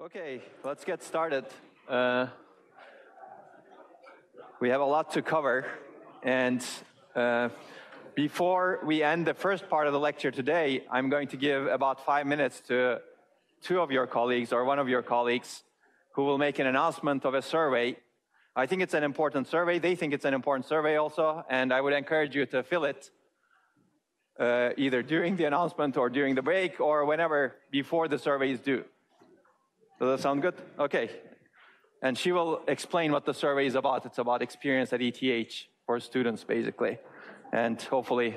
Okay, let's get started. We have a lot to cover, and before we end the first part of the lecture today, I'm going to give about 5 minutes to two of your colleagues or one of your colleagues who will make an announcement of a survey. I think it's an important survey. They think it's an important survey also, and I would encourage you to fill it either during the announcement or during the break or whenever before the survey is due. Does that sound good? Okay. And she will explain what the survey is about. It's about experience at ETH for students, basically. And hopefully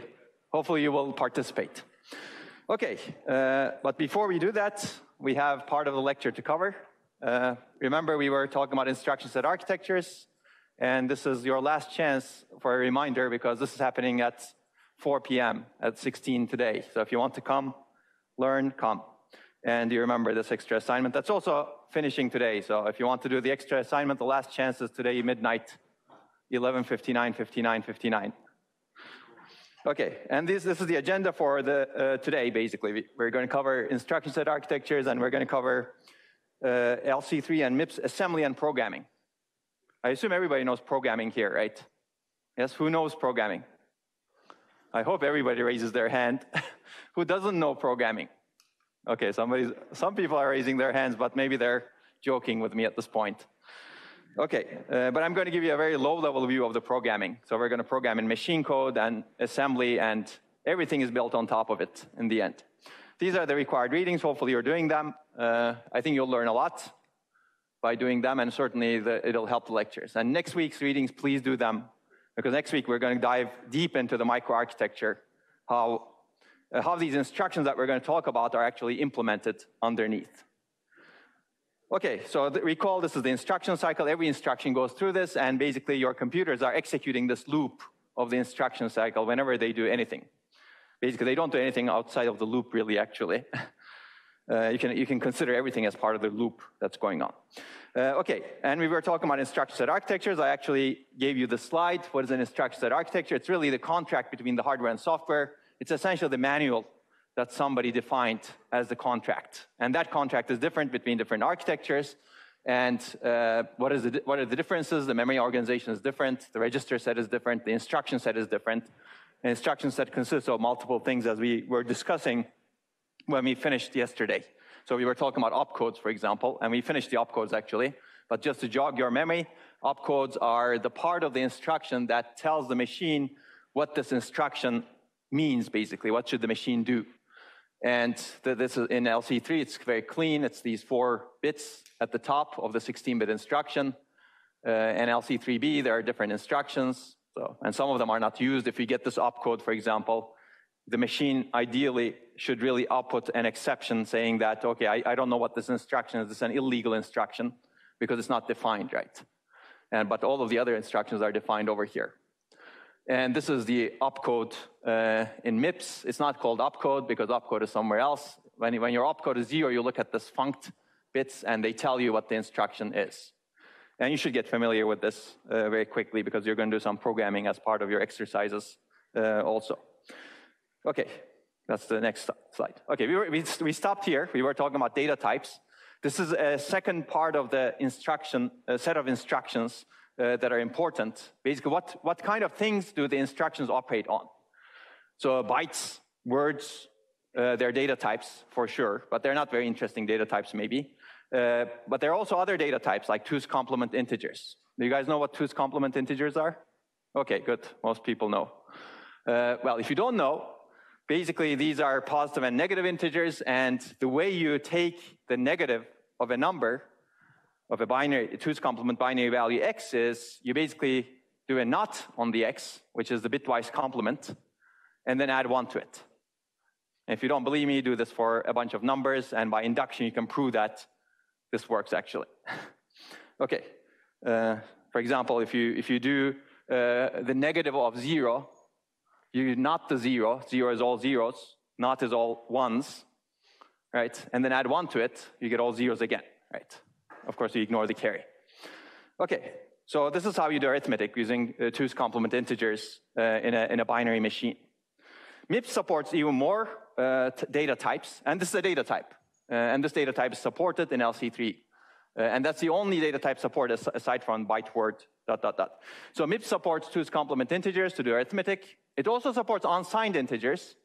you will participate. Okay, but before we do that, we have part of the lecture to cover. Remember, we were talking about instruction set architectures, and this is your last chance for a reminder because this is happening at 4 p.m. at 16 today. So if you want to come, learn, come. And you remember this extra assignment. That's also finishing today. So if you want to do the extra assignment, the last chance is today, midnight, 11:59, 59:59. Okay, and this is the agenda for the today, basically. We're going to cover instruction set architectures, and we're going to cover LC-3 and MIPS assembly and programming. I assume everybody knows programming here, right? Yes, who knows programming? I hope everybody raises their hand. Who doesn't know programming? Okay, some people are raising their hands, but maybe they're joking with me at this point. Okay, but I'm going to give you a very low-level view of the programming. So we're going to program in machine code and assembly, and everything is built on top of it in the end. These are the required readings. Hopefully you're doing them. I think you'll learn a lot by doing them, and certainly it'll help the lectures. And next week's readings, please do them, because next week we're going to dive deep into the microarchitecture, how these instructions that we're going to talk about are actually implemented underneath. Okay, so recall this is the instruction cycle. Every instruction goes through this, and basically your computers are executing this loop of the instruction cycle whenever they do anything. Basically, they don't do anything outside of the loop, really, actually. You can consider everything as part of the loop that's going on. Okay, and we were talking about instruction set architectures. I actually gave you the slide. What is an instruction set architecture? It's really the contract between the hardware and software. It's essentially the manual that somebody defined as the contract. And that contract is different between different architectures. And what are the differences? The memory organization is different. The register set is different. The instruction set is different. The instruction set consists of multiple things, as we were discussing when we finished yesterday. So we were talking about opcodes, for example, and we finished the opcodes, actually. But just to jog your memory, opcodes are the part of the instruction that tells the machine what this instruction means, basically. What should the machine do? And this is in LC-3, it's very clean. It's these 4 bits at the top of the 16-bit instruction. And LC-3B, there are different instructions. And some of them are not used. If you get this opcode, for example, the machine ideally should really output an exception saying that, okay, I don't know what this instruction is. It's an illegal instruction because it's not defined, right? But all of the other instructions are defined over here. And this is the opcode in MIPS. It's not called opcode because opcode is somewhere else. When your opcode is 0, you look at this funct bits and they tell you what the instruction is. And you should get familiar with this very quickly because you're going to do some programming as part of your exercises also. Okay, that's the next slide. Okay, we stopped here. We were talking about data types. This is a second part of the set of instructions that are important. Basically, what kind of things do the instructions operate on? So bytes, words, they're data types for sure, but they're not very interesting data types maybe. But there are also other data types like 2's complement integers. Do you guys know what 2's complement integers are? Okay, good. Most people know. Well, if you don't know, basically these are positive and negative integers, and the way you take the negative of a number, of a binary, 2's complement binary value x is you basically do a not on the x, which is the bitwise complement, and then add 1 to it. And if you don't believe me, do this for a bunch of numbers, and by induction you can prove that this works actually. Okay, for example, if you do the negative of 0, you not the 0, 0 is all zeros, not is all ones, right? And then add 1 to it, you get all zeros again, right? Of course, you ignore the carry. Okay, so this is how you do arithmetic using 2's complement integers in a binary machine. MIPS supports even more data types, and this is a data type. and this data type is supported in LC3. And that's the only data type support aside from byte word, ... So MIPS supports 2's complement integers to do arithmetic. It also supports unsigned integers.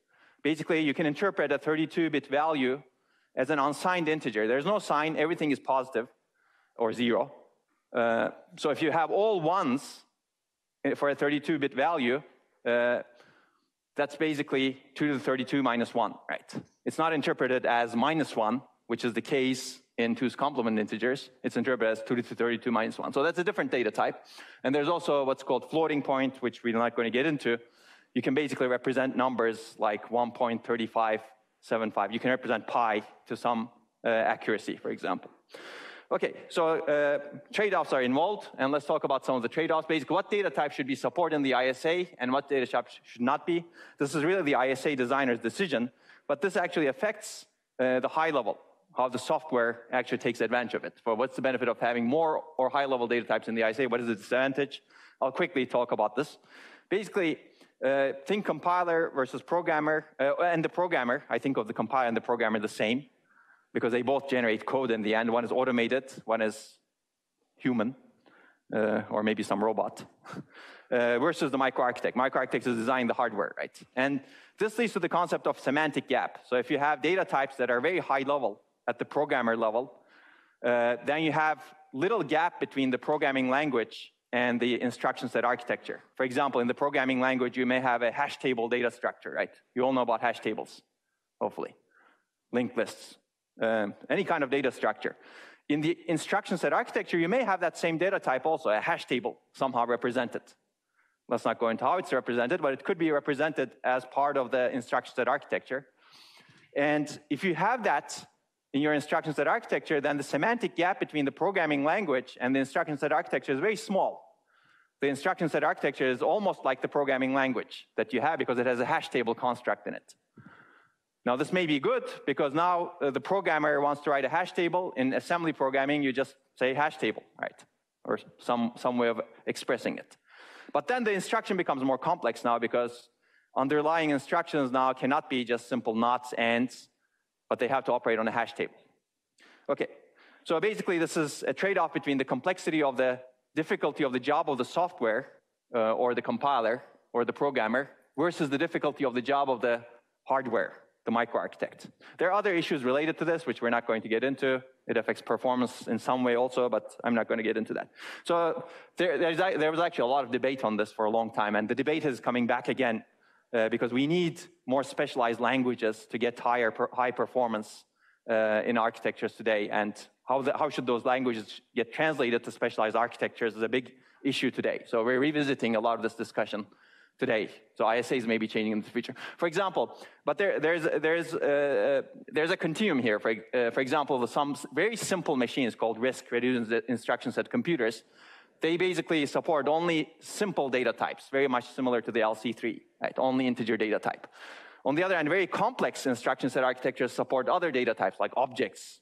Basically, you can interpret a 32-bit value as an unsigned integer. There's no sign, everything is positive or 0. So if you have all ones for a 32-bit value, that's basically 2 to the 32 minus 1, right? It's not interpreted as -1, which is the case in 2's complement integers. It's interpreted as 2 to the 32 minus 1. So that's a different data type. And there's also what's called floating point, which we're not going to get into. You can basically represent numbers like 1.3575. You can represent pi to some accuracy, for example. Okay, so trade-offs are involved, and let's talk about some of the trade-offs. Basically, what data type should be supported in the ISA and what data type should not be. This is really the ISA designer's decision, but this actually affects the high level, how the software actually takes advantage of it. For what's the benefit of having more or high-level data types in the ISA? What is the disadvantage? I'll quickly talk about this. Basically, think compiler versus programmer, and the programmer. I think of the compiler and the programmer the same, because they both generate code in the end. One is automated, one is human, or maybe some robot, versus the microarchitect. Microarchitect is designing the hardware, right? And this leads to the concept of semantic gap. So if you have data types that are very high level at the programmer level, then you have little gap between the programming language and the instruction set architecture. For example, in the programming language, you may have a hash table data structure, right? You all know about hash tables, hopefully. Linked lists. Any kind of data structure. In the instruction set architecture, you may have that same data type also, a hash table, somehow represented. Let's not go into how it's represented, but it could be represented as part of the instruction set architecture. And if you have that in your instruction set architecture, then the semantic gap between the programming language and the instruction set architecture is very small. The instruction set architecture is almost like the programming language that you have because it has a hash table construct in it. Now, this may be good because now the programmer wants to write a hash table. In assembly programming, you just say hash table, right? Or some way of expressing it. But then the instruction becomes more complex now because underlying instructions now cannot be just simple nots, ands, but they have to operate on a hash table. Okay, so basically this is a trade-off between the complexity of the difficulty of the job of the software or the compiler or the programmer versus the difficulty of the job of the hardware, the microarchitect. There are other issues related to this, which we're not going to get into. It affects performance in some way also, but I'm not going to get into that. So there was actually a lot of debate on this for a long time, and the debate is coming back again because we need more specialized languages to get high performance in architectures today, and how should those languages get translated to specialized architectures is a big issue today. So we're revisiting a lot of this discussion today. So ISAs may be changing in the future. For example, but there's a continuum here. For example, some very simple machines called RISC, reduced instruction set computers, they basically support only simple data types, very much similar to the LC-3, right? Only integer data type. On the other hand, very complex instruction set architectures support other data types like objects,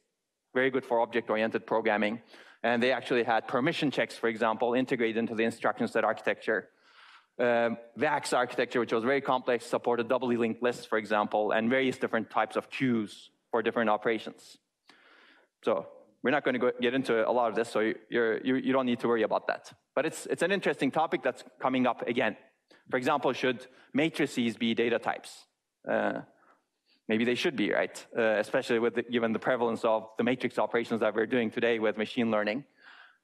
very good for object-oriented programming. And they actually had permission checks, for example, integrated into the instruction set architecture. VAX architecture, which was very complex, supported doubly linked lists, for example, and various different types of queues for different operations. So we're not going to get into a lot of this, so you don't need to worry about that. But it's an interesting topic that's coming up again. For example, should matrices be data types? Maybe they should be, right? Especially given the prevalence of the matrix operations that we're doing today with machine learning.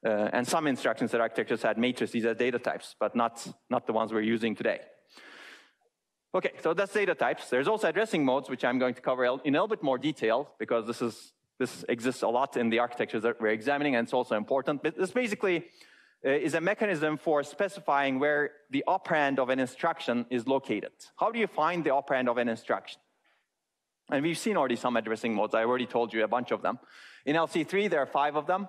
And some instruction set architectures had matrices as data types, but not the ones we're using today. Okay, so that's data types. There's also addressing modes, which I'm going to cover in a little bit more detail, because this exists a lot in the architectures that we're examining, and it's also important. But this basically is a mechanism for specifying where the operand of an instruction is located. How do you find the operand of an instruction? And we've seen already some addressing modes. I already told you a bunch of them. In LC3, there are 5 of them.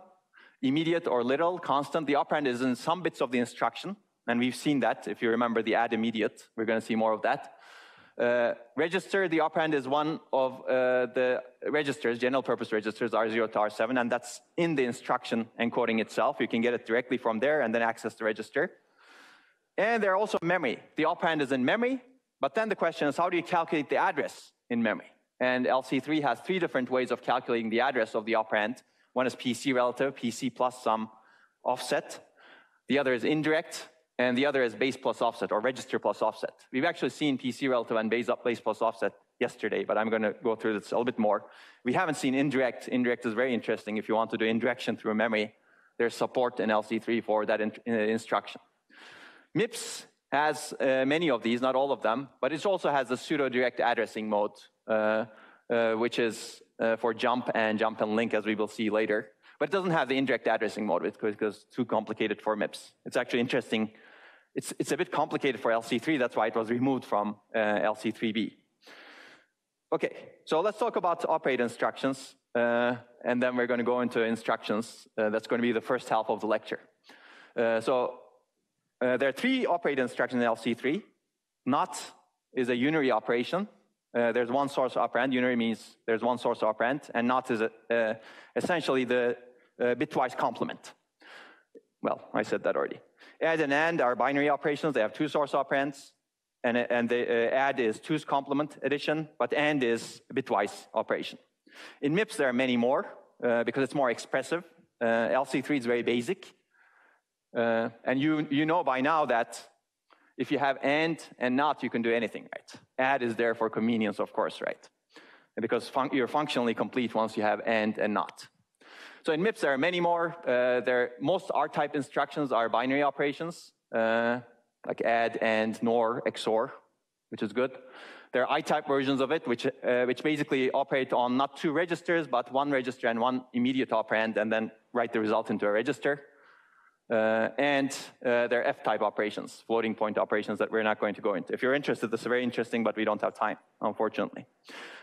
Immediate or literal, constant. The operand is in some bits of the instruction, and we've seen that. If you remember the add immediate, we're going to see more of that. Register, the operand is one of the registers, general purpose registers, R0 to R7, and that's in the instruction encoding itself. You can get it directly from there and then access the register. And there are also memory. The operand is in memory, but then the question is, how do you calculate the address in memory? And LC3 has 3 different ways of calculating the address of the operand. One is PC relative, PC plus some offset. The other is indirect, and the other is base plus offset, or register plus offset. We've actually seen PC relative and base plus offset yesterday, but I'm going to go through this a little bit more. We haven't seen indirect. Indirect is very interesting. If you want to do indirection through memory, there's support in LC3 for that instruction. MIPS has many of these, not all of them, but it also has a pseudo-direct addressing mode, which is for jump and link, as we will see later. But it doesn't have the indirect addressing mode because it's too complicated for MIPS. It's actually interesting. It's a bit complicated for LC3. That's why it was removed from LC3B. Okay, so let's talk about operate instructions, and then we're going to go into instructions. That's going to be the first half of the lecture. There are 3 operate instructions in LC3. NOT is a unary operation. There's one source operand. Unary means there's one source operand, and NOT is essentially the bitwise complement. Well, I said that already. Add and AND are binary operations. They have 2 source operands. And the add is 2's complement addition, but AND is a bitwise operation. In MIPS, there are many more because it's more expressive. LC3 is very basic. And you know by now that if you have AND and NOT, you can do anything, right? Add is there for convenience, of course, right? And because you're functionally complete once you have AND and NOT. So in MIPS, there are many more. Most R-type instructions are binary operations. Like add, AND, NOR, XOR, which is good. There are I-type versions of it, which basically operate on not 2 registers, but 1 register and 1 immediate operand, and then write the result into a register. And there are F-type operations, floating point operations that we're not going to go into. If you're interested, this is very interesting, but we don't have time, unfortunately.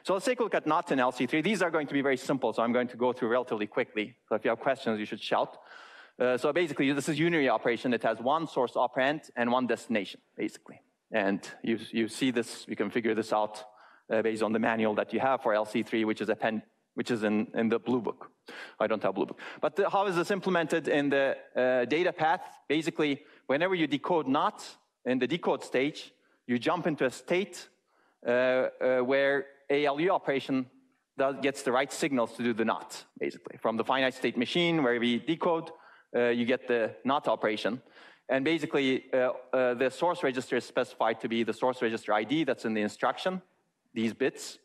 So let's take a look at NOT in LC3. These are going to be very simple, so I'm going to go through relatively quickly. So if you have questions, you should shout. So basically, this is unary operation. It has 1 source operand and 1 destination, basically. And you see this, you can figure this out based on the manual that you have for LC3, which is in the blue book. I don't have blue book. But how is this implemented in the data path? Basically, whenever you decode NOT in the decode stage, you jump into a state where ALU operation gets the right signals to do the NOT, basically. From the finite state machine where we decode, you get the NOT operation. And basically, the source register is specified to be the source register ID that's in the instruction, these bits.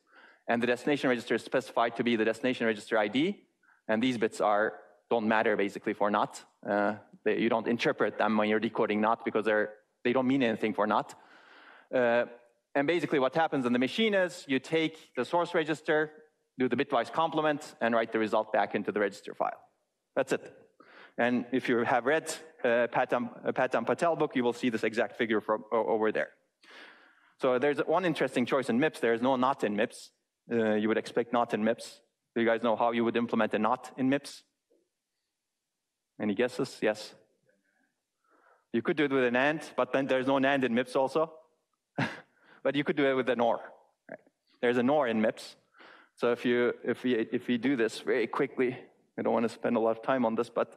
And the destination register is specified to be the destination register ID. And these bits don't matter, basically, for NOT. You don't interpret them when you're decoding NOT because they don't mean anything for NOT. And basically, what happens in the machine is you take the source register, do the bitwise complement, and write the result back into the register file. That's it. And if you have read Pat and Patel book, you will see this exact figure from over there. So there's one interesting choice in MIPS. There is no NOT in MIPS. You would expect NOT in MIPS. Do you guys know how you would implement a NOT in MIPS? Any guesses? Yes. You could do it with an AND, but then there's no NAND in MIPS also. But you could do it with a NOR. Right? There's a NOR in MIPS. So if we do this very quickly, I don't want to spend a lot of time on this, but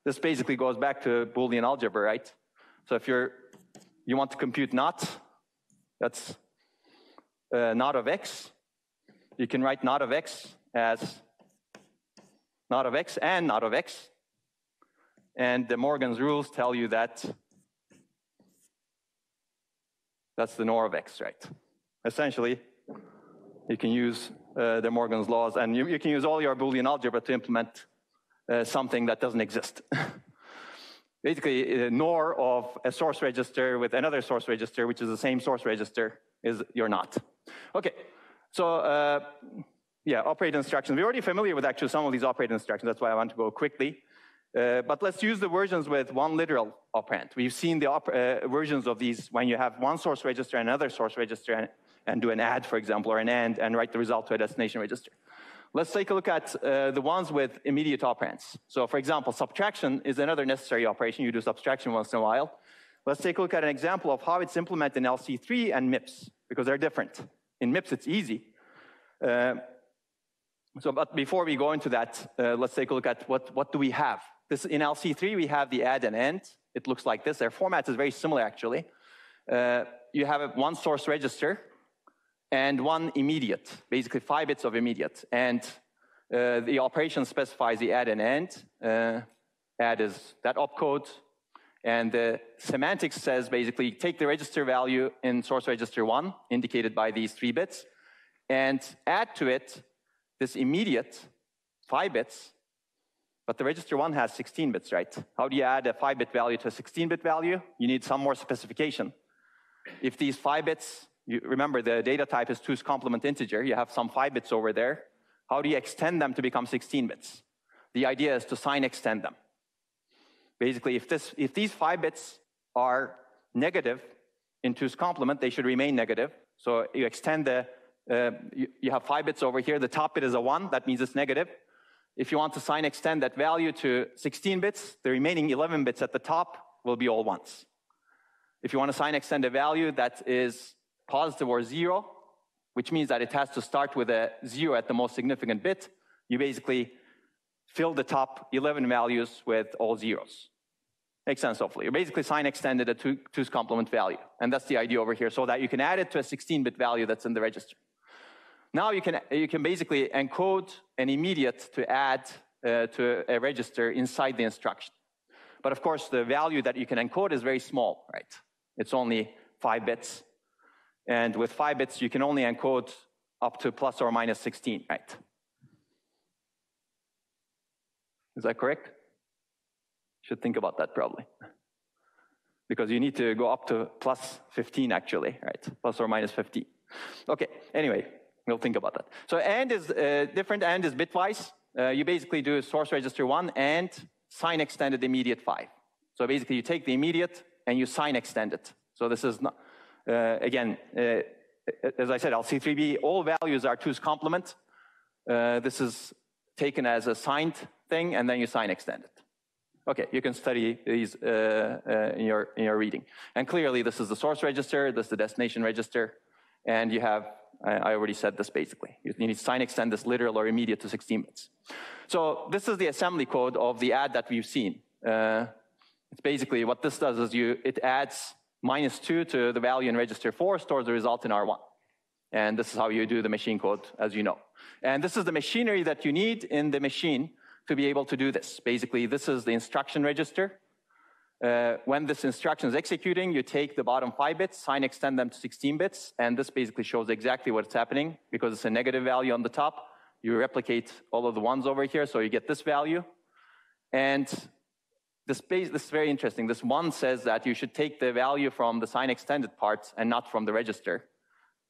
this basically goes back to Boolean algebra, right? So if you want to compute NOT, that's NOT of x. You can write NOT of x as NOT of x and NOT of x. And the Morgan's rules tell you that that's the NOR of x, right? Essentially, you can use the Morgan's laws, and you can use all your Boolean algebra to implement something that doesn't exist. Basically, NOR of a source register with another source register, which is the same source register, is your NOT. Okay, so yeah, operate instructions. We're already familiar with actually some of these operate instructions. That's why I want to go quickly. But let's use the versions with one literal operand. We've seen the versions of these when you have one source register and another source register and do an add, for example, or an AND, and write the result to a destination register. Let's take a look at the ones with immediate operands. So for example, subtraction is another necessary operation. You do subtraction once in a while. Let's take a look at an example of how it's implemented in LC3 and MIPS, because they're different. In MIPS, it's easy. But before we go into that, let's take a look at what do we have. In LC3, we have the add and AND. It looks like this. Their format is very similar, actually. You have one source register, and one immediate, basically 5 bits of immediate. And the operation specifies the add and end. Add is that opcode. And the semantics says basically take the register value in source register 1, indicated by these 3 bits, and add to it this immediate 5 bits, but the register 1 has 16 bits, right? How do you add a 5-bit value to a 16-bit value? You need some more specification. If these 5 bits, remember the data type is 2's complement integer, you have some 5 bits over there. How do you extend them to become 16 bits? The idea is to sign extend them. Basically, if these 5 bits are negative in 2's complement, they should remain negative. So you extend you have 5 bits over here. The top bit is a 1. That means it's negative. If you want to sign extend that value to 16 bits, the remaining 11 bits at the top will be all 1s. If you want to sign extend a value that is positive or 0, which means that it has to start with a 0 at the most significant bit, you basically fill the top 11 values with all zeros. Makes sense, hopefully. You basically sign extended a 2's complement value. And that's the idea over here, so that you can add it to a 16-bit value that's in the register. Now you can basically encode an immediate to add to a register inside the instruction. But of course, the value that you can encode is very small, right? It's only 5 bits. And with 5 bits, you can only encode up to plus or minus 16, right? Is that correct? Should think about that probably. Because you need to go up to plus 15 actually, right? Plus or minus 15. Okay, anyway, we'll think about that. So AND is different, AND is bitwise. You basically do source register 1 and sign extended immediate 5. So basically you take the immediate and you sign extend it. So this is not, again, as I said, LC-3B, all values are 2's complement. This is taken as a signed thing, and then you sign extend it. Okay, you can study these in your reading. And clearly, this is the source register, this is the destination register, and you have, I already said this basically. You need to sign extend this literal or immediate to 16 bits. So this is the assembly code of the add that we've seen. It's basically what this does is it adds -2 to the value in register 4, stores the result in R1. And this is how you do the machine code, as you know. And this is the machinery that you need in the machine to be able to do this. Basically, this is the instruction register. When this instruction is executing, you take the bottom 5 bits, sign extend them to 16 bits, and this basically shows exactly what's happening because it's a negative value on the top. You replicate all of the 1s over here, so you get this value. And this is very interesting. This 1 says that you should take the value from the sign extended part and not from the register.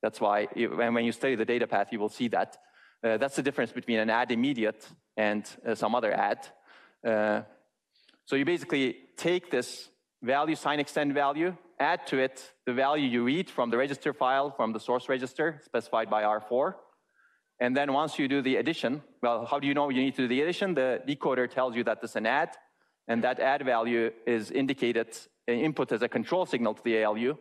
That's why when you study the data path, you will see that. That's the difference between an add immediate and some other add. So you basically take this value, sign extend value, add to it the value you read from the register file from the source register specified by R4. And then once you do the addition, well, how do you know you need to do the addition? The decoder tells you that this is an add, and that add value is indicated, input as a control signal to the ALU.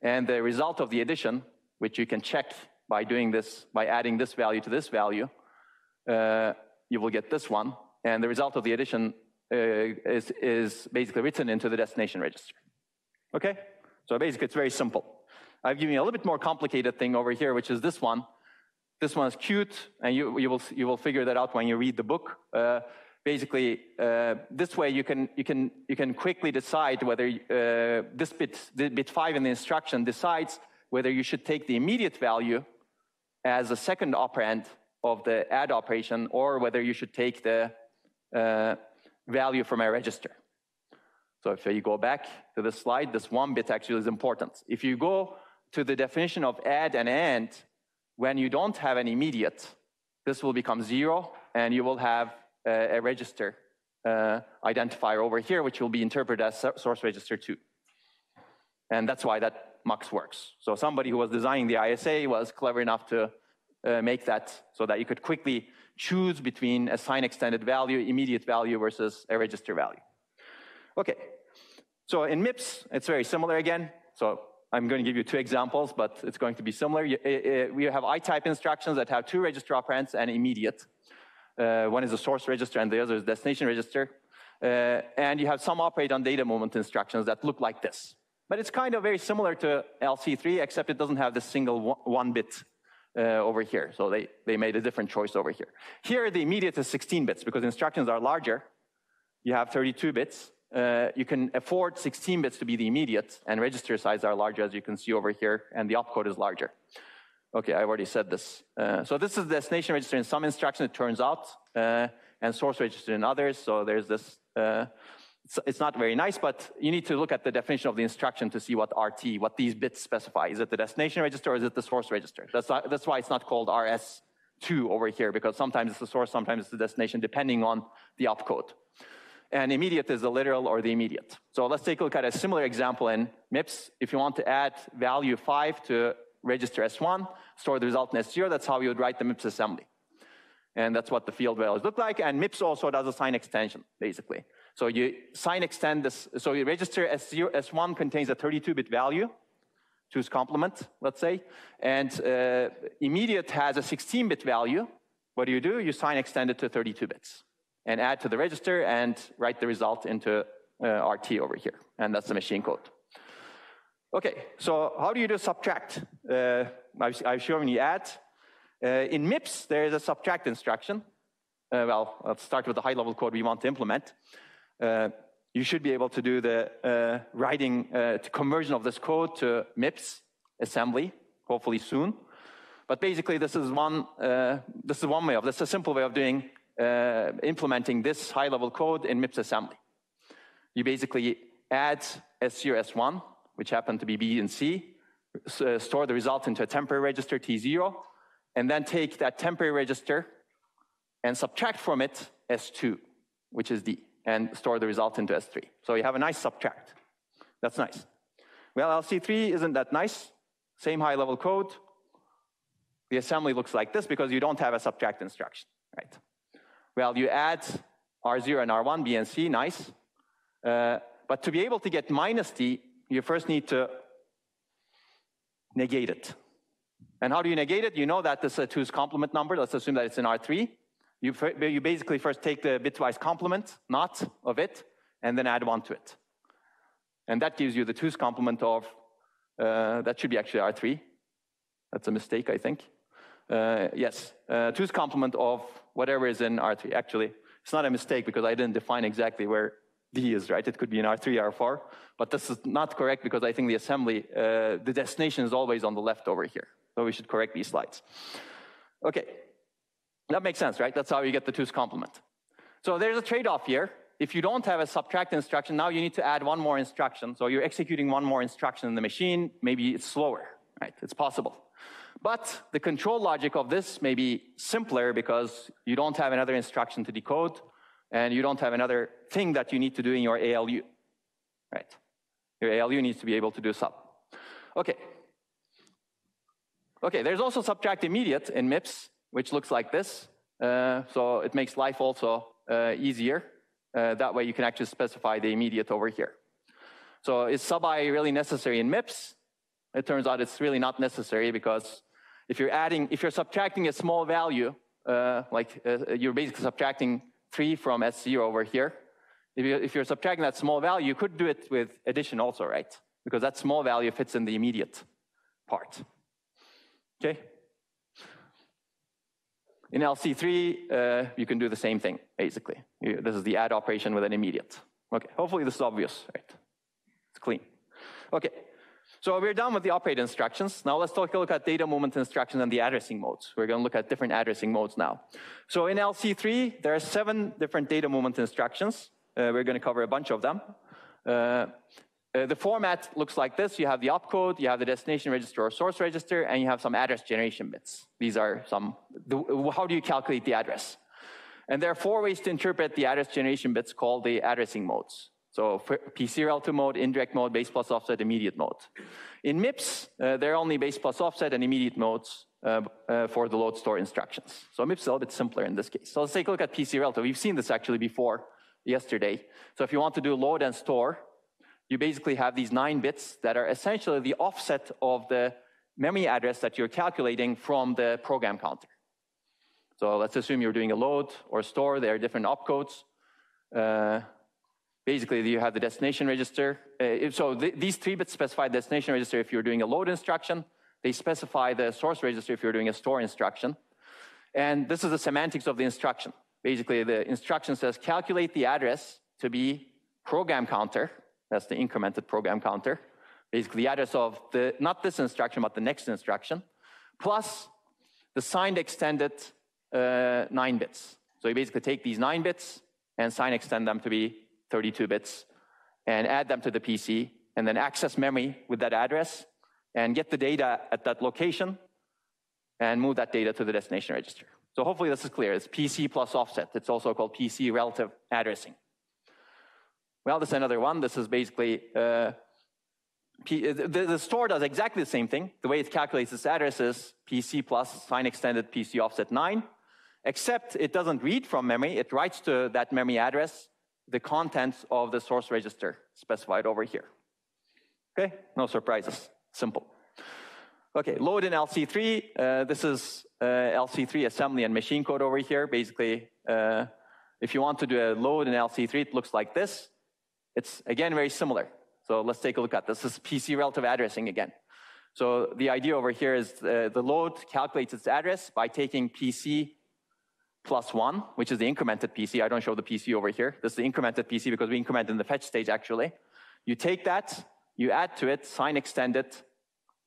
And the result of the addition, which you can check by doing this, by adding this value to this value, you will get this one. And the result of the addition is basically written into the destination register. Okay? So basically, it's very simple. I've given you a little bit more complicated thing over here, which is this one. This one is cute, and you will figure that out when you read the book. Basically, this way you can quickly decide whether this bit 5 in the instruction decides whether you should take the immediate value as a second operand of the add operation, or whether you should take the value from a register. So if you go back to this slide, this 1 bit actually is important. If you go to the definition of add and AND, when you don't have an immediate, this will become 0, and you will have a register identifier over here, which will be interpreted as source register 2. And that's why that MUX works. So somebody who was designing the ISA was clever enough to make that so that you could quickly choose between a sign extended value, immediate value, versus a register value. Okay, so in MIPS, it's very similar again. So I'm going to give you 2 examples, but it's going to be similar. We have I-type instructions that have 2 register operands and immediate. One is a source register and the other is destination register. And you have some operate on data movement instructions that look like this. But it's kind of very similar to LC-3, except it doesn't have this single 1-bit over here. So they made a different choice over here. Here, the immediate is 16 bits because instructions are larger. You have 32 bits. You can afford 16 bits to be the immediate, and register sizes are larger, as you can see over here, and the opcode is larger. Okay, I already said this. So this is the destination register in some instructions, it turns out, and source register in others. So there's this, it's not very nice, but you need to look at the definition of the instruction to see what RT, what these bits specify. Is it the destination register or is it the source register? That's why it's not called RS2 over here, because sometimes it's the source, sometimes it's the destination, depending on the opcode. And immediate is the literal or the immediate. So let's take a look at a similar example in MIPS. If you want to add value 5 to register S1, store the result in S0, that's how you would write the MIPS assembly. And that's what the field values look like. And MIPS also does a sign extension, basically. So you sign extend this, so you register S0, S1 contains a 32-bit value, 2's complement, let's say. And immediate has a 16-bit value. What do? You sign extend it to 32 bits. And add to the register and write the result into RT over here. And that's the machine code. Okay, so how do you do subtract? I've shown you add. In MIPS, there is a subtract instruction. Well, let's start with the high-level code we want to implement. You should be able to do the conversion of this code to MIPS assembly, hopefully soon. But basically, this is a simple way of doing implementing this high-level code in MIPS assembly. You basically add S0, S1, which happen to be B and C, store the result into a temporary register, T0, and then take that temporary register and subtract from it S2, which is D, and store the result into S3. So you have a nice subtract. That's nice. Well, LC3 isn't that nice. Same high-level code. The assembly looks like this because you don't have a subtract instruction, right? Well, you add R0 and R1, B and C, nice. But to be able to get minus D, you first need to negate it. And how do you negate it? You know that this is a 2's complement number. Let's assume that it's in R3. You basically first take the bitwise complement, not of it, and then add 1 to it. And that gives you the 2's complement of, that should be actually R3. That's a mistake, I think. Yes, 2's complement of whatever is in R3. Actually, it's not a mistake because I didn't define exactly where D is, right? It could be in R3, R4, but this is not correct because I think the assembly, the destination is always on the left over here. So we should correct these slides. Okay, that makes sense, right? That's how you get the 2's complement. So there's a trade-off here. If you don't have a subtract instruction, now you need to add one more instruction. So you're executing one more instruction in the machine. Maybe it's slower, right? It's possible. But the control logic of this may be simpler because you don't have another instruction to decode, and you don't have another thing that you need to do in your ALU, right? Your ALU needs to be able to do sub. Okay. Okay, there's also subtract immediate in MIPS, which looks like this. So it makes life also easier. That way you can actually specify the immediate over here. So is sub-I really necessary in MIPS? It turns out it's really not necessary because if you're subtracting a small value, you're basically subtracting 3 from S0 over here. If you're subtracting that small value, you could do it with addition also, right? Because that small value fits in the immediate part. Okay? In LC3, you can do the same thing, basically. This is the add operation with an immediate. Okay, hopefully this is obvious, right? It's clean. Okay. So we're done with the operate instructions. Now let's take a look at data movement instructions and the addressing modes. We're going to look at different addressing modes now. So in LC3, there are 7 different data movement instructions. We're going to cover a bunch of them. The format looks like this. You have the opcode, you have the destination register or source register, and you have some address generation bits. These are how do you calculate the address? And there are 4 ways to interpret the address generation bits called the addressing modes. So PC-RL2 mode, indirect mode, base+offset, immediate mode. In MIPS, there are only base+offset and immediate modes for the load store instructions. So MIPS is a little bit simpler in this case. So let's take a look at PC-RL2. We've seen this actually before yesterday. So if you want to do load and store, you basically have these 9 bits that are essentially the offset of the memory address that you're calculating from the program counter. So let's assume you're doing a load or store. There are different opcodes. Basically, you have the destination register. These 3 bits specify destination register if you're doing a load instruction. They specify the source register if you're doing a store instruction. And this is the semantics of the instruction. Basically, the instruction says calculate the address to be program counter. That's the incremented program counter. Basically, the address of not this instruction, but the next instruction, plus the signed extended 9 bits. So you basically take these 9 bits and sign extend them to be 32 bits and add them to the PC and then access memory with that address and get the data at that location and move that data to the destination register. So hopefully this is clear. It's PC plus offset. It's also called PC relative addressing. Well, this is another one. This is basically, the store does exactly the same thing. The way it calculates its address is PC plus sign extended PC offset 9, except it doesn't read from memory. It writes to that memory address the contents of the source register specified over here. Okay, no surprises, simple. Okay, load in LC3. This is LC3 assembly and machine code over here. Basically, if you want to do a load in LC3, it looks like this. It's, again, very similar. So let's take a look at this. This is PC relative addressing again. So the idea over here is the load calculates its address by taking PC plus 1, which is the incremented PC. I don't show the PC over here. This is the incremented PC because we increment in the fetch stage, actually. You take that, you add to it, sign extended,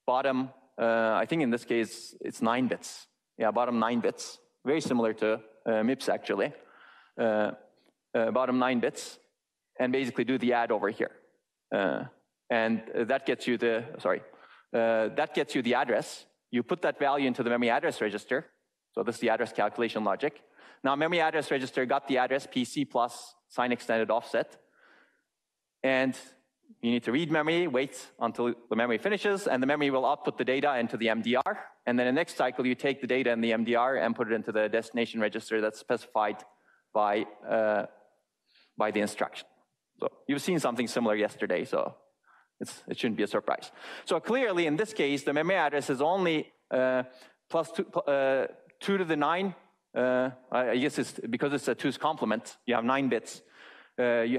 bottom, I think in this case, it's 9 bits. Yeah, bottom 9 bits. Very similar to MIPS, actually. Bottom 9 bits. And basically do the add over here. And that gets you the, that gets you the address. You put that value into the memory address register. So this is the address calculation logic. Now memory address register got the address PC plus sign extended offset. And you need to read memory, wait until the memory finishes, and the memory will output the data into the MDR. And then the next cycle, you take the data in the MDR and put it into the destination register that's specified by the instruction. So you've seen something similar yesterday, so it shouldn't be a surprise. So clearly, in this case, the memory address is only plus 2 to the 9. I guess it's because it's a 2's complement. You have 9 bits. You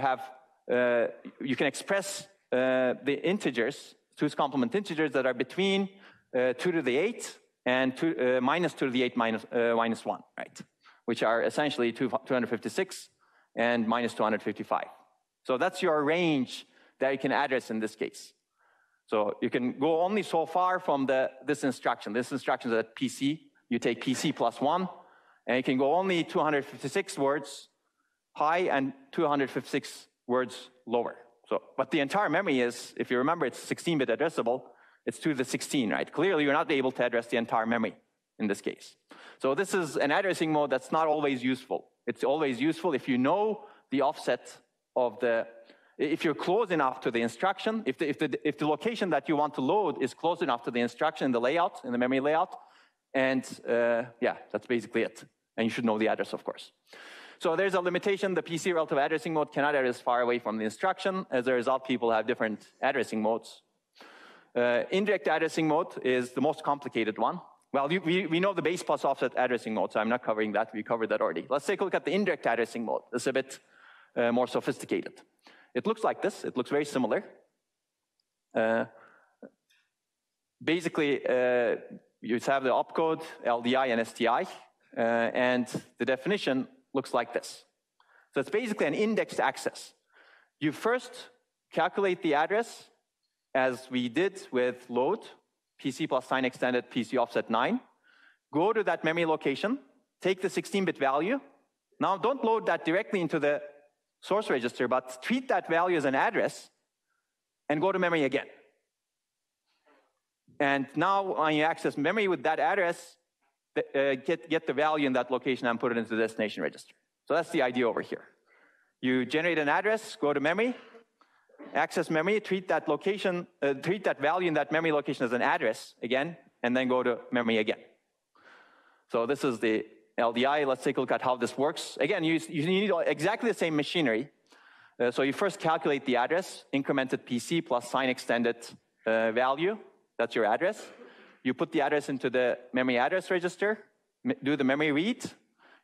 can express the integers, 2's complement integers that are between 2 to the 8 and minus 2 to the 8 minus 1, right? Which are essentially 256 and minus 255. So that's your range that you can address in this case. So you can go only so far from this instruction. This instruction is at PC. You take PC plus 1, and you can go only 256 words high and 256 words lower. So, but the entire memory is, if you remember, it's 16-bit addressable. It's 2 to the 16, right? Clearly, you're not able to address the entire memory in this case. So this is an addressing mode that's not always useful. It's always useful if you know the offset of if you're close enough to the instruction, if the location that you want to load is close enough to the instruction in the layout, in the memory layout, and yeah, that's basically it. And you should know the address, of course. So there's a limitation. The PC relative addressing mode cannot address far away from the instruction. As a result, people have different addressing modes. Indirect addressing mode is the most complicated one. Well, we know the Base+Offset addressing mode, so I'm not covering that. We covered that already. Let's take a look at the indirect addressing mode. It's a bit more sophisticated. It looks like this. It looks very similar. Basically, you have the opcode, LDI, and STI, and the definition looks like this. So it's basically an indexed access. You first calculate the address as we did with load, PC plus sign extended, PC offset 9. Go to that memory location, take the 16-bit value. Now don't load that directly into the source register, but treat that value as an address and go to memory again. And now when you access memory with that address, get the value in that location and put it into the destination register. So that's the idea over here. You generate an address, go to memory, access memory, treat that location, treat that value in that memory location as an address again, and then go to memory again. So this is the LDI. Let's take a look at how this works. Again, you need exactly the same machinery. So you first calculate the address, incremented PC plus sign extended value. That's your address. You put the address into the memory address register, do the memory read,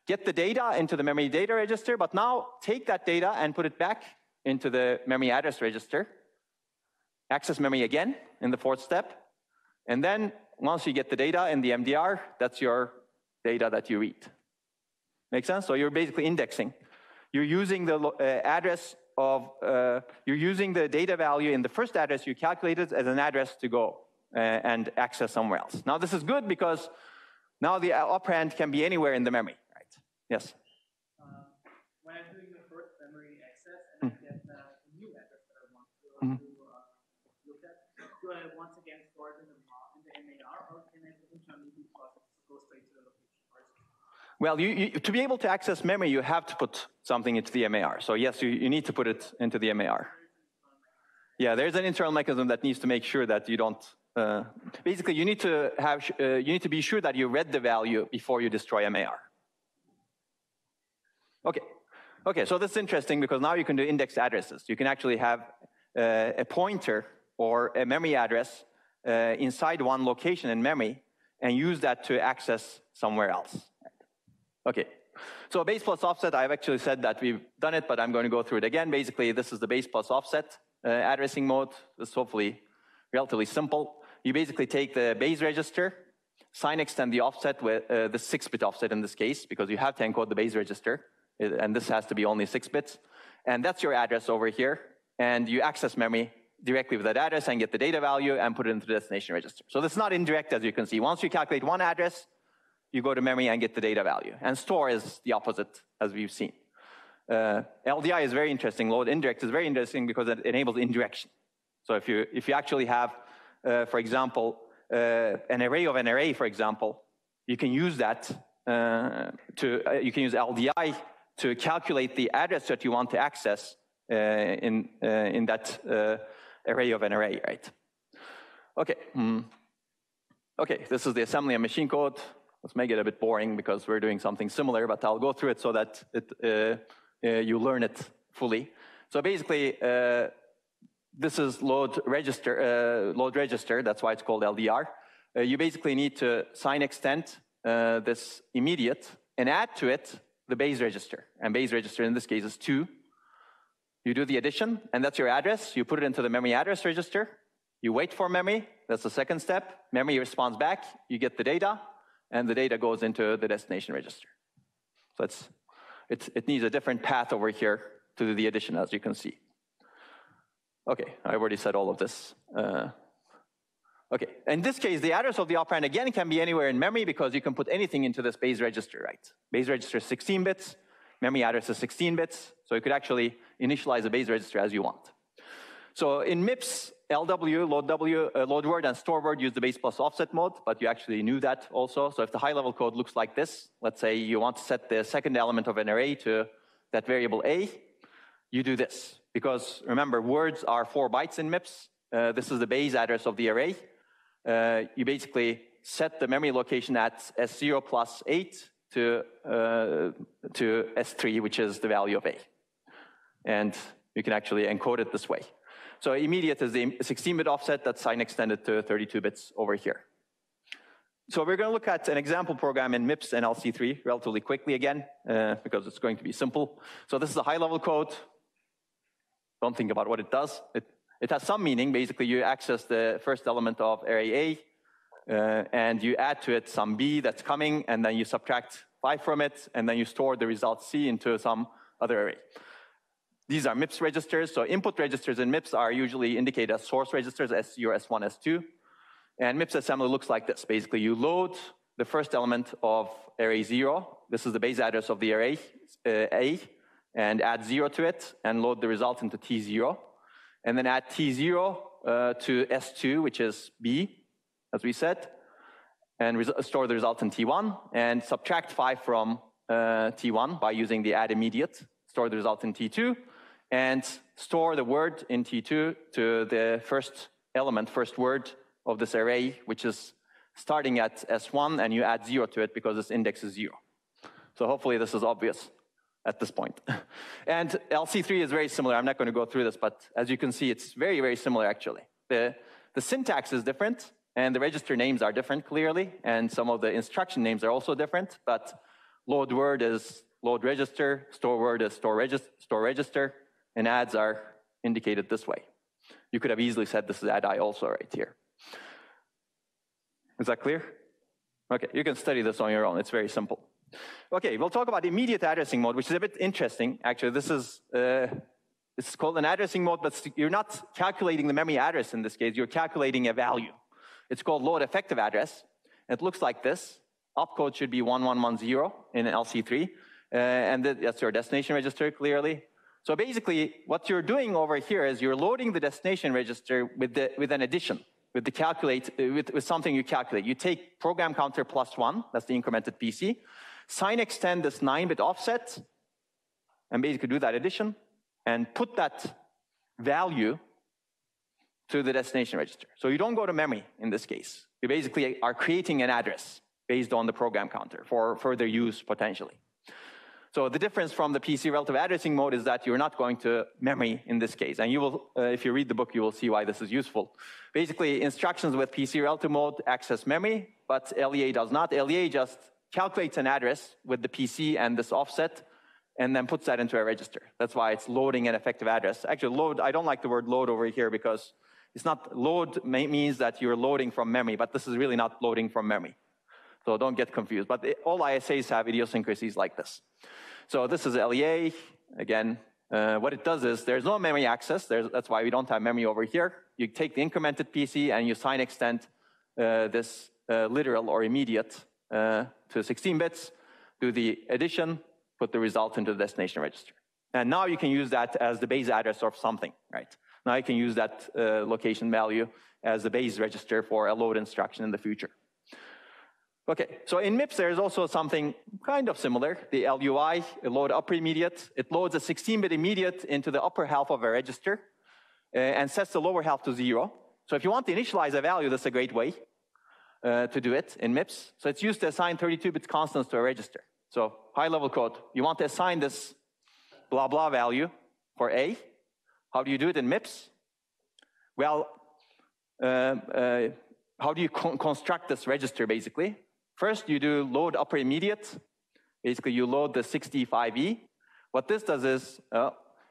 get the data into the memory data register, but now take that data and put it back into the memory address register, access memory again in the 4th step, and then once you get the data in the MDR, that's your data that you read. Make sense? So you're basically indexing. You're using the address of, you're using the data value in the first address you calculated as an address to go and access somewhere else. Now this is good because now the operand can be anywhere in the memory, right? Yes? When I'm doing the first memory access and I get the new address that I want to look at, do I once again store it in the MAR, or can I potentially do process to go straight to the location? Well, to be able to access memory, you have to put something into the MAR. So yes, you need to put it into the MAR. Yeah, there's an internal mechanism that needs to make sure that you don't. Basically, you need to be sure that you read the value before you destroy MAR. Okay. Okay, so this is interesting because now you can do indexed addresses. You can actually have a pointer or a memory address inside one location in memory and use that to access somewhere else. Okay, so Base+Offset, I've actually said that we've done it, but I'm going to go through it again. Basically, this is the Base+Offset addressing mode. This is hopefully relatively simple. You basically take the base register, sign extend the offset with the 6-bit offset in this case, because you have to encode the base register, and this has to be only 6 bits. And that's your address over here, and you access memory directly with that address and get the data value and put it into the destination register. So this is not indirect, as you can see. Once you calculate one address, you go to memory and get the data value. And store is the opposite, as we've seen. LDI is very interesting. Load indirect is very interesting because it enables indirection. So if you actually have, for example, an array of an array, for example, you can use that you can use LDI to calculate the address that you want to access in that array of an array, right? Okay. Okay, this is the assembly and machine code. Let's make it a bit boring because we're doing something similar, but I'll go through it so that you learn it fully. So basically, this is load register, that's why it's called LDR. You basically need to sign extent this immediate and add to it the base register. And base register in this case is 2. You do the addition, and that's your address. You put it into the memory address register. You wait for memory. That's the second step. Memory responds back. You get the data, and the data goes into the destination register. So it needs a different path over here to do the addition, as you can see. Okay, I've already said all of this. Okay, in this case, the address of the operand again can be anywhere in memory because you can put anything into this base register, right? Base register is 16 bits, memory address is 16 bits, so you could actually initialize a base register as you want. So in MIPS, LW, load word, and store word use the Base+Offset mode, but you actually knew that also. So if the high-level code looks like this, let's say you want to set the second element of an array to that variable A, you do this. Because remember, words are 4 bytes in MIPS. This is the base address of the array. You basically set the memory location at S0 plus 8 to S3, which is the value of A. And you can actually encode it this way. So immediate is the 16-bit offset that's sign extended to 32 bits over here. So we're going to look at an example program in MIPS and LC-3 relatively quickly again, because it's going to be simple. So this is a high-level code. Don't think about what it does. It has some meaning. Basically, you access the first element of array A, and you add to it some B that's coming, and then you subtract 5 from it, and then you store the result C into some other array. These are MIPS registers. So input registers in MIPS are usually indicated as source registers, S0, S1, S2. And MIPS assembly looks like this. Basically, you load the first element of array 0. This is the base address of the array A, and add 0 to it, and load the result into T0. And then add T0 to S2, which is B, as we said, and store the result in T1, and subtract 5 from T1 by using the add immediate, store the result in T2, and store the word in T2 to the first element, first word of this array, which is starting at S1, and you add 0 to it because this index is 0. So hopefully this is obvious at this point. And LC3 is very similar. I'm not going to go through this, but as you can see, it's very, very similar, actually. The syntax is different, and the register names are different, clearly, and some of the instruction names are also different, but load word is load register, store word is store register, and adds are indicated this way. You could have easily said this is add I also right here. Is that clear? Okay, you can study this on your own. It's very simple. Okay, we'll talk about immediate addressing mode, which is a bit interesting. Actually, this is called an addressing mode, but you're not calculating the memory address in this case. You're calculating a value. It's called load effective address. It looks like this. Opcode should be 1110 in LC3, and that's your destination register clearly. So basically, what you're doing over here is you're loading the destination register with an addition, with something you calculate. You take program counter +1, that's the incremented PC, sign extend this 9-bit offset, and basically do that addition, and put that value to the destination register. So you don't go to memory in this case. You basically are creating an address based on the program counter for further use potentially. So the difference from the PC relative addressing mode is that you're not going to memory in this case. And you will, if you read the book, you will see why this is useful. Basically, instructions with PC relative mode access memory, but LEA does not. LEA just calculates an address with the PC and this offset, and then puts that into a register. That's why it's loading an effective address. Actually, load, I don't like the word load over here because it's not, load means that you're loading from memory, but this is really not loading from memory. So don't get confused. But all ISAs have idiosyncrasies like this. So this is LEA. Again, what it does is there's no memory access. That's why we don't have memory over here. You take the incremented PC and you sign extend this literal or immediate to 16 bits, do the addition, put the result into the destination register. And now you can use that as the base address of something, right? Now you can use that location value as the base register for a load instruction in the future. Okay, so in MIPS there's also something kind of similar, the LUI, load upper immediate. It loads a 16-bit immediate into the upper half of a register and sets the lower half to 0. So if you want to initialize a value, that's a great way to do it in MIPS. So it's used to assign 32-bit constants to a register. So high-level code, you want to assign this blah blah value for A. How do you do it in MIPS? Well, how do you construct this register basically? First, you do load upper immediate. Basically, you load the 65E. What this does is,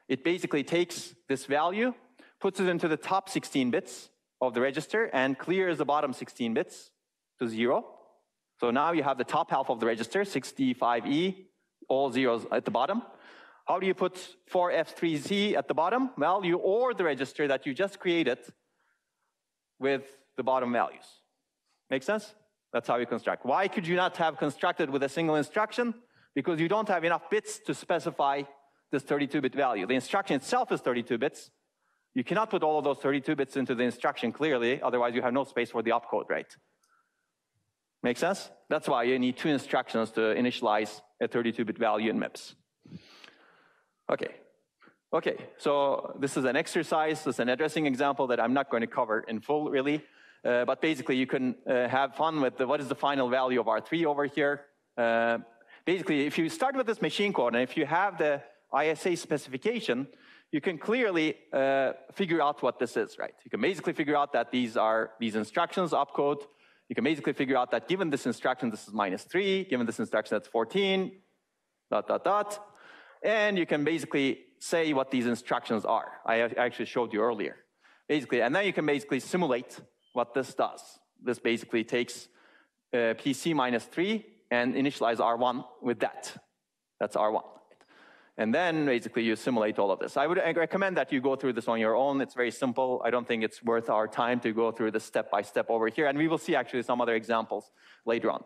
it basically takes this value, puts it into the top 16 bits of the register, and clears the bottom 16 bits to 0. So now you have the top half of the register, 65E, all zeros at the bottom. How do you put 4F3Z at the bottom? Well, you OR the register that you just created with the bottom values. Make sense? That's how you construct. Why could you not have constructed with a single instruction? Because you don't have enough bits to specify this 32-bit value. The instruction itself is 32 bits. You cannot put all of those 32 bits into the instruction clearly, otherwise you have no space for the opcode, right? Make sense? That's why you need 2 instructions to initialize a 32-bit value in MIPS. Okay, so this is an exercise, this is an addressing example that I'm not going to cover in full, really. But basically, you can have fun with what is the final value of R3 over here. Basically, if you start with this machine code, and if you have the ISA specification, you can clearly figure out what this is, right? You can basically figure out that these are these instructions, opcode. You can basically figure out that given this instruction, this is -3. Given this instruction, that's 14, ... And you can basically say what these instructions are. I actually showed you earlier. Basically, and then you can basically simulate what this does. This basically takes PC -3 and initialize R1 with that. That's R1. And then basically you simulate all of this. I would recommend that you go through this on your own. It's very simple. I don't think it's worth our time to go through this step by step over here. And we will see actually some other examples later on.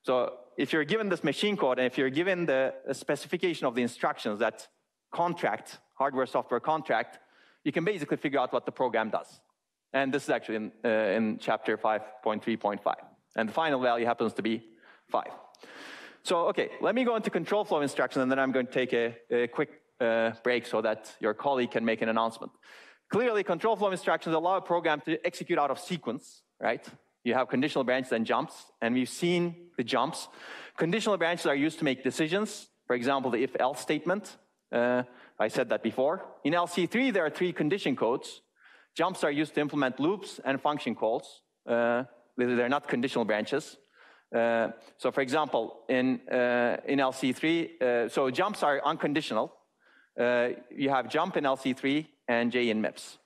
So if you're given this machine code, and if you're given the specification of the instructions that contract, hardware-software contract, you can basically figure out what the program does. And this is actually in chapter 5.3.5. And the final value happens to be 5. So, okay, let me go into control flow instructions, and then I'm going to take a quick break so that your colleague can make an announcement. Clearly, control flow instructions allow a program to execute out of sequence, right? You have conditional branches and jumps, and we've seen the jumps. Conditional branches are used to make decisions. For example, the if-else statement. I said that before. In LC3, there are 3 condition codes. Jumps are used to implement loops and function calls. They're not conditional branches. So for example, in LC3, so jumps are unconditional. You have jump in LC3 and J in MIPS.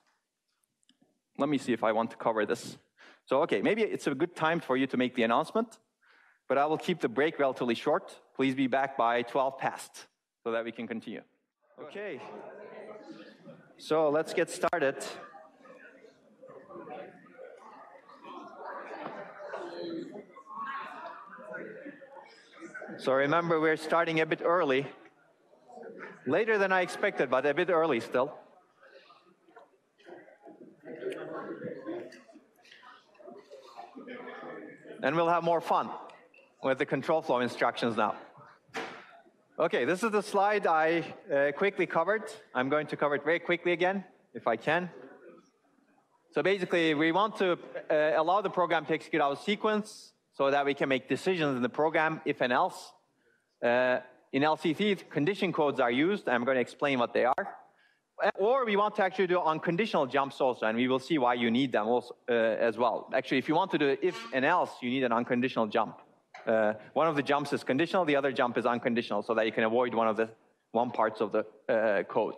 Let me see if I want to cover this So, okay, maybe it's a good time for you to make the announcement, but I will keep the break relatively short. Please be back by 12 past so that we can continue. Okay, so let's get started. So remember, we're starting a bit early. Later than I expected, but a bit early still. And we'll have more fun with the control flow instructions now. Okay, this is the slide I quickly covered. I'm going to cover it very quickly again, if I can. So basically, we want to allow the program to execute our sequence so that we can make decisions in the program, if and else. In LC-3, condition codes are used. I'm going to explain what they are. Or we want to actually do unconditional jumps also, and we will see why you need them also, as well. Actually, if you want to do if and else, you need an unconditional jump. One of the jumps is conditional, the other jump is unconditional, so that you can avoid one parts of the code.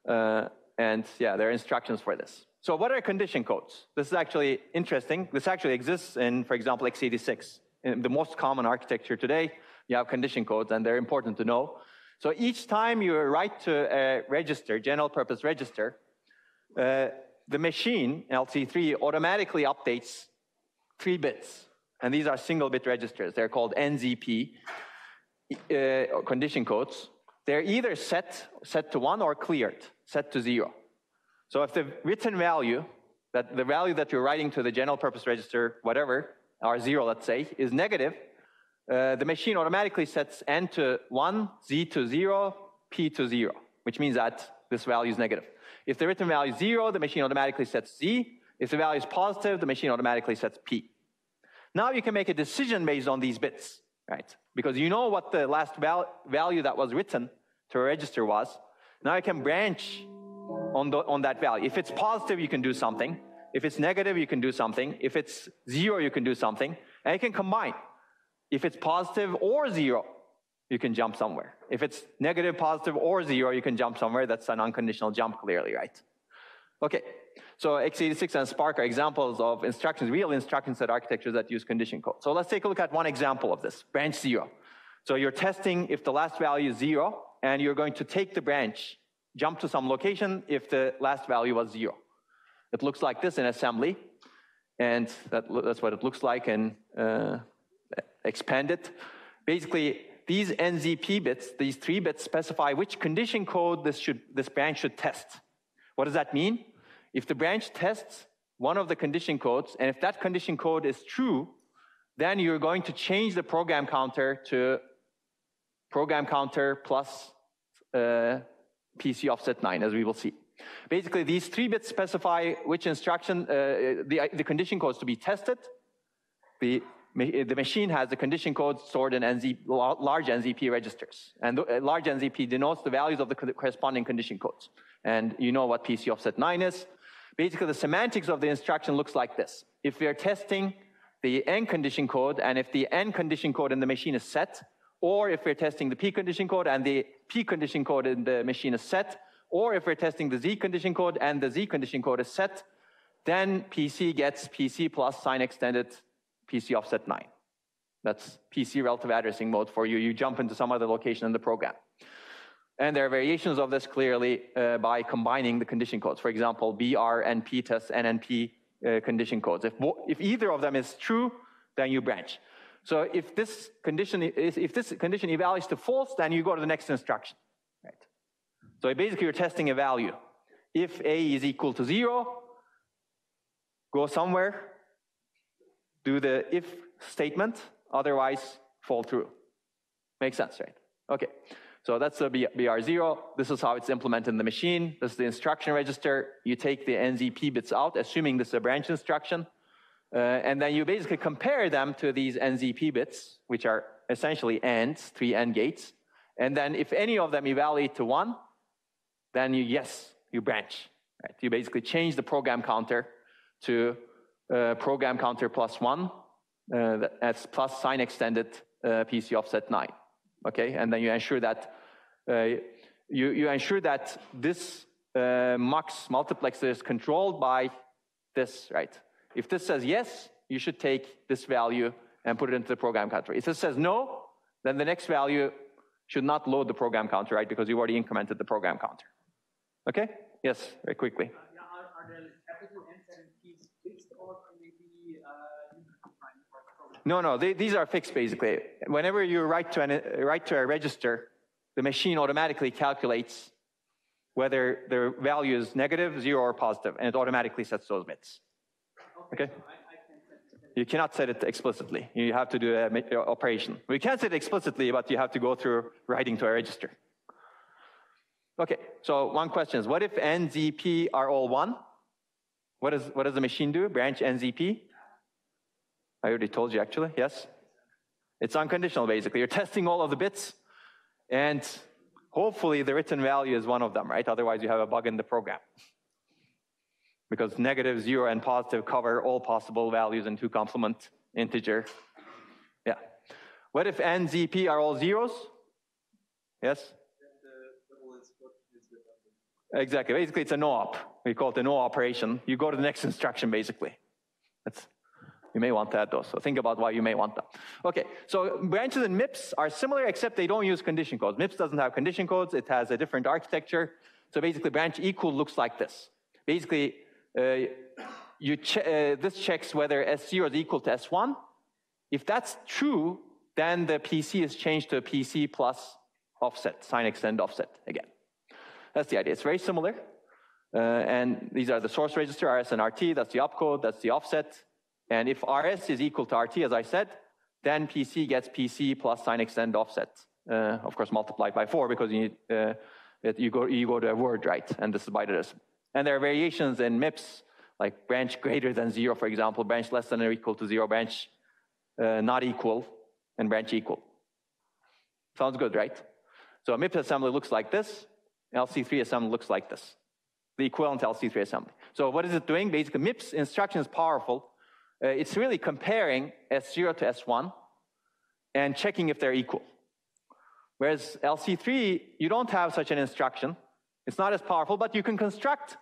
And yeah, there are instructions for this. So what are condition codes? This is actually interesting. This actually exists in, for example, x86. In the most common architecture today, you have condition codes, and they're important to know. So each time you write to a register, general purpose register, the machine, LC3, automatically updates 3 bits. And these are single bit registers. They're called NZP condition codes. They're either set to 1 or cleared, set to 0. So if the written value, the value that you're writing to the general purpose register, whatever, or 0, let's say, is negative, the machine automatically sets n to 1, z to 0, p to 0, which means that this value is negative. If the written value is 0, the machine automatically sets z. If the value is positive, the machine automatically sets p. Now you can make a decision based on these bits, right? Because you know what the last value that was written to a register was. Now you can branch on that value. If it's positive, you can do something. If it's negative, you can do something. If it's 0, you can do something. And you can combine. If it's positive or 0, you can jump somewhere. If it's negative, positive, or 0, you can jump somewhere. That's an unconditional jump, clearly, right? Okay, so x86 and Spark are examples of instructions, real instruction set architectures that use condition code. So let's take a look at one example of this, branch 0. So you're testing if the last value is 0, and you're going to take the branch, jump to some location if the last value was 0. It looks like this in assembly, and that's what it looks like in expanded. Basically, these NZP bits, these 3 bits, specify which condition code this branch should test. What does that mean? If the branch tests one of the condition codes, and if that condition code is true, then you're going to change the program counter to program counter plus PC offset 9, as we will see. Basically, these 3 bits specify which instruction, the condition codes to be tested. The machine has the condition codes stored in large NZP registers. And large NZP denotes the values of the corresponding condition codes. And you know what PC offset 9 is. Basically, the semantics of the instruction looks like this. If we are testing the N condition code, and if the N condition code in the machine is set, or if we're testing the P condition code and the P condition code in the machine is set, or if we're testing the Z condition code and the Z condition code is set, then PC gets PC plus sign extended PC offset 9. That's PC relative addressing mode for you. You jump into some other location in the program. And there are variations of this clearly by combining the condition codes. For example, BR and P test NNP condition codes. If either of them is true, then you branch. So if this condition evaluates to false, then you go to the next instruction. Right? So basically, you're testing a value. If A is equal to 0, go somewhere, do the if statement, otherwise fall through. Makes sense, right? Okay, so that's the BR0. This is how it's implemented in the machine. This is the instruction register. You take the NZP bits out, assuming this is a branch instruction. And then you basically compare them to these NZP bits, which are essentially ANDs, 3 AND gates. And then if any of them evaluate to 1, then you branch. Right? You basically change the program counter to program counter plus 1, that's plus sign extended PC offset 9. Okay, and then you ensure that you ensure that this MUX multiplexer is controlled by this, right? If this says yes, you should take this value and put it into the program counter. If this says no, then the next value should not load the program counter, right? Because you already incremented the program counter. Okay? Yes, very quickly. Are the capital N and P's fixed, or can they be defined for the program? No, these are fixed basically. Whenever you write to a register, the machine automatically calculates whether the value is negative, 0, or positive, and it automatically sets those bits. Okay? So you cannot set it explicitly. You have to do an operation. We can set it explicitly, but you have to go through writing to a register. Okay, so one question is, what if N, Z, P are all 1? What does the machine do? Branch N, Z, P? I already told you, actually, yes? It's unconditional, basically. You're testing all of the bits, and hopefully the written value is one of them, right? Otherwise, you have a bug in the program. Because negative, 0, and positive cover all possible values in 2 complement integer. Yeah. What if N, Z, P are all zeros? Yes? Exactly. Basically, it's a no-op. We call it a no operation. You go to the next instruction, basically. You may want to add those, so think about why you may want them. Okay, so branches in MIPS are similar, except they don't use condition codes. MIPS doesn't have condition codes. It has a different architecture. So basically, branch equal looks like this. Basically, this checks whether S0 is equal to S1. If that's true, then the PC is changed to a PC plus offset, sign extend offset again. That's the idea. It's very similar. And these are the source register, RS and RT. That's the opcode. That's the offset. And if RS is equal to RT, as I said, then PC gets PC plus sign extend offset. Of course, multiplied by 4 because you need, you go to a word, right? And this is by the decimal. And there are variations in MIPS, like branch greater than 0, for example, branch less than or equal to 0, branch not equal, and branch equal. Sounds good, right? So a MIPS assembly looks like this. LC-3 assembly looks like this. The equivalent LC-3 assembly. So what is it doing? Basically, MIPS instruction is powerful. It's really comparing S0 to S1 and checking if they're equal. Whereas LC-3, you don't have such an instruction. It's not as powerful, but you can construct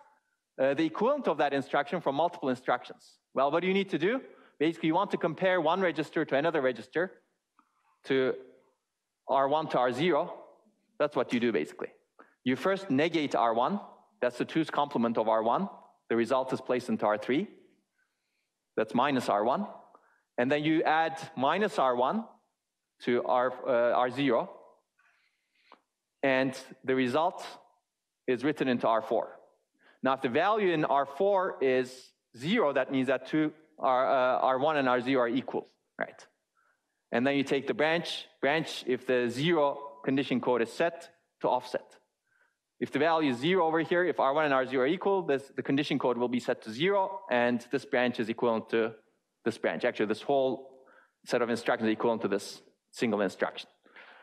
the equivalent of that instruction from multiple instructions. Well, what do you need to do? Basically, you want to compare one register to another register, to R1 to R0. That's what you do, basically. You first negate R1. That's the 2's complement of R1. The result is placed into R3. That's minus R1. And then you add minus R1 to R0. And the result is written into R4. Now, if the value in R4 is 0, that means that R1 and R0 are equal, right? And then you take the branch, if the 0 condition code is set, to offset. If the value is 0 over here, if R1 and R0 are equal, the condition code will be set to 0, and this branch is equivalent to this branch. Actually, this whole set of instructions is equivalent to this single instruction.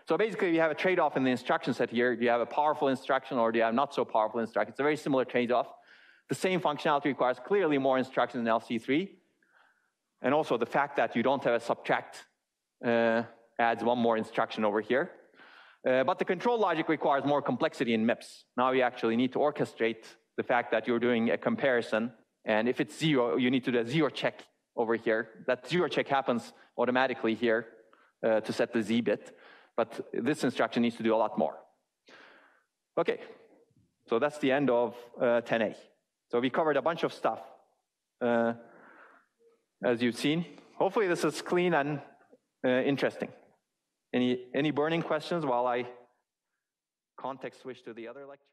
So basically, you have a trade-off in the instruction set here. Do you have a powerful instruction, or do you have not so powerful instruction? It's a very similar trade-off. The same functionality requires clearly more instructions in LC3. And also, the fact that you don't have a subtract adds one more instruction over here. But the control logic requires more complexity in MIPS. Now you actually need to orchestrate the fact that you're doing a comparison. And if it's 0, you need to do a 0 check over here. That 0 check happens automatically here to set the Z bit. But this instruction needs to do a lot more. Okay, so that's the end of 10A. So we covered a bunch of stuff, as you've seen. Hopefully this is clean and interesting. Any burning questions while I context switch to the other lecture?